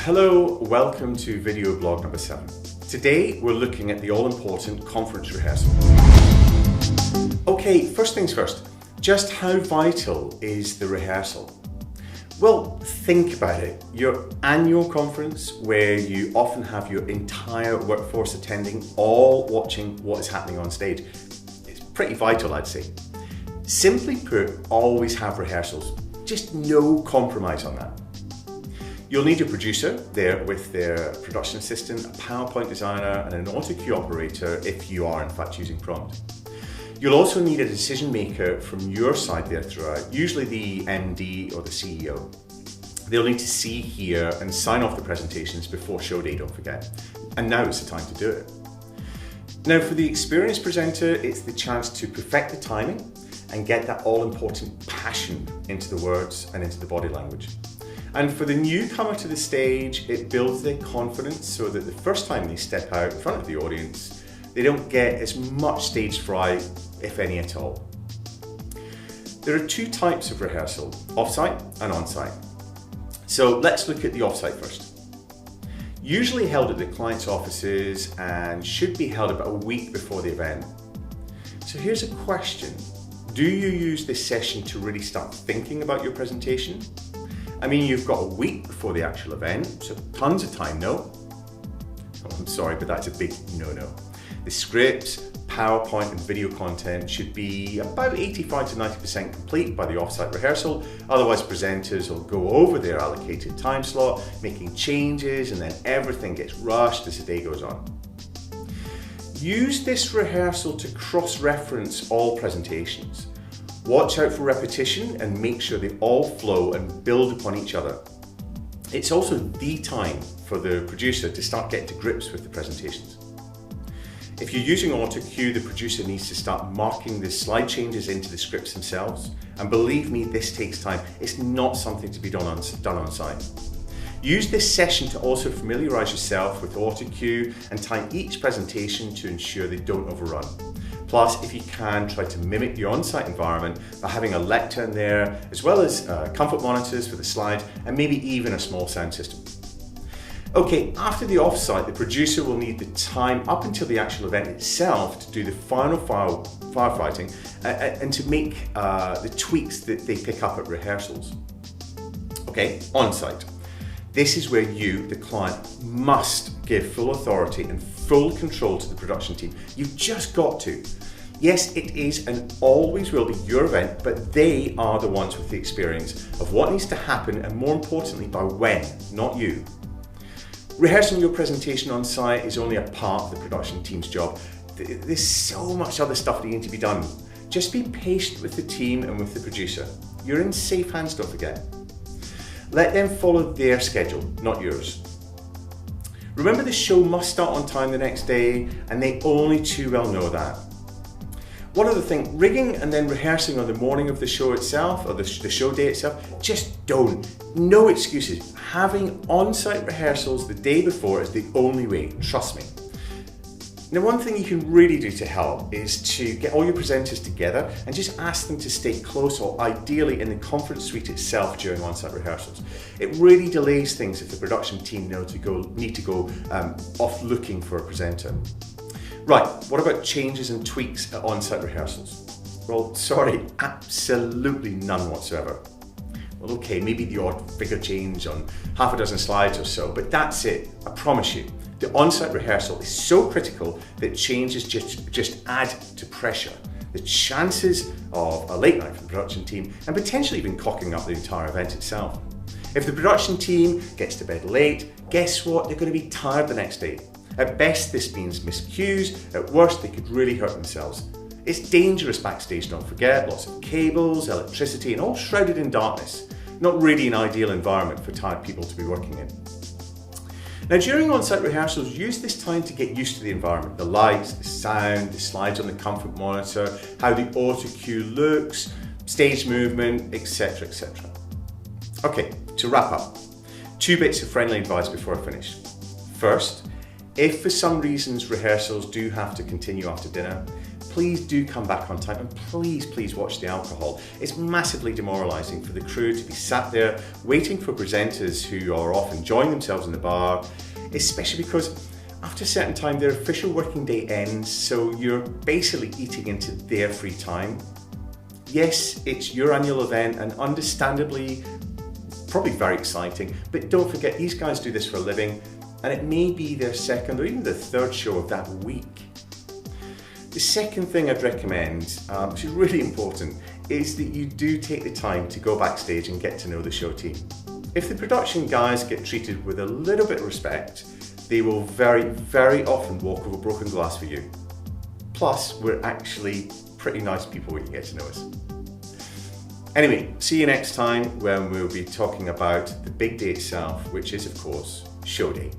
Hello, welcome to video blog number 7. Today we're looking at the all-important conference rehearsal. Okay, first things first, just how vital is the rehearsal? Well, think about it. Your annual conference, where you often have your entire workforce attending, all watching what is happening on stage, it's pretty vital, I'd say. Simply put, always have rehearsals. Just no compromise on that. You'll need a producer there with their production assistant, a PowerPoint designer, and an auto cue operator if you are in fact using prompt. You'll also need a decision maker from your side there throughout, usually the MD or the CEO. They'll need to see, hear, and sign off the presentations before show day, don't forget. And now is the time to do it. Now for the experienced presenter, it's the chance to perfect the timing and get that all-important passion into the words and into the body language. And for the newcomer to the stage, it builds their confidence so that the first time they step out in front of the audience, they don't get as much stage fright, if any at all. There are two types of rehearsal, off-site and on-site. So let's look at the off-site first. Usually held at the client's offices and should be held about a week before the event. So here's a question. Do you use this session to really start thinking about your presentation? I mean, you've got a week before the actual event, so tons of time, no? Oh, I'm sorry, but that's a big no-no. The scripts, PowerPoint and video content should be about 85 to 90% complete by the off-site rehearsal, otherwise presenters will go over their allocated time slot, making changes, and then everything gets rushed as the day goes on. Use this rehearsal to cross-reference all presentations. Watch out for repetition and make sure they all flow and build upon each other. It's also the time for the producer to start getting to grips with the presentations. If you're using auto cue, the producer needs to start marking the slide changes into the scripts themselves. And believe me, this takes time. It's not something to be done on site. Use this session to also familiarize yourself with auto cue and time each presentation to ensure they don't overrun. Plus, if you can, try to mimic the on-site environment by having a lectern there, as well as comfort monitors for the slides, and maybe even a small sound system. Okay, after the off-site, the producer will need the time up until the actual event itself to do the final firefighting and to make the tweaks that they pick up at rehearsals. Okay, on-site. This is where you, the client, must give full authority and full control to the production team. You've just got to. Yes, it is and always will be your event, but they are the ones with the experience of what needs to happen and more importantly, by when, not you. Rehearsing your presentation on site is only a part of the production team's job. There's so much other stuff that needs to be done. Just be patient with the team and with the producer. You're in safe hands, don't forget. Let them follow their schedule, not yours. Remember, the show must start on time the next day, and they only too well know that. One other thing, rigging and then rehearsing on the morning of the show itself, or the show day itself, just don't. No excuses. Having on-site rehearsals the day before is the only way, trust me. Now, one thing you can really do to help is to get all your presenters together and just ask them to stay close, or ideally in the conference suite itself during on-site rehearsals. It really delays things if the production team need to go off looking for a presenter. Right, what about changes and tweaks at on-site rehearsals? Well, sorry, absolutely none whatsoever. Well, okay, maybe the odd figure change on half a dozen slides or so, but that's it, I promise you. The on-site rehearsal is so critical that changes just add to pressure. The chances of a late night for the production team and potentially even cocking up the entire event itself. If the production team gets to bed late, guess what? They're going to be tired the next day. At best, this means missed cues. At worst, they could really hurt themselves. It's dangerous backstage, don't forget. Lots of cables, electricity, and all shrouded in darkness. Not really an ideal environment for tired people to be working in. Now, during on-site rehearsals, use this time to get used to the environment, the lights, the sound, the slides on the comfort monitor, how the auto cue looks, stage movement, etc., etc. Okay, to wrap up, 2 bits of friendly advice before I finish. First, if for some reasons rehearsals do have to continue after dinner, please do come back on time, and please watch the alcohol. It's massively demoralising for the crew to be sat there waiting for presenters who are off enjoying themselves in the bar, especially because after a certain time their official working day ends, so you're basically eating into their free time. Yes, it's your annual event and understandably probably very exciting, but don't forget these guys do this for a living and it may be their second or even the third show of that week. The second thing I'd recommend, which is really important, is that you do take the time to go backstage and get to know the show team. If the production guys get treated with a little bit of respect, they will very often walk over broken glass for you. Plus, we're actually pretty nice people when you get to know us. Anyway, see you next time when we'll be talking about the big day itself, which is of course show day.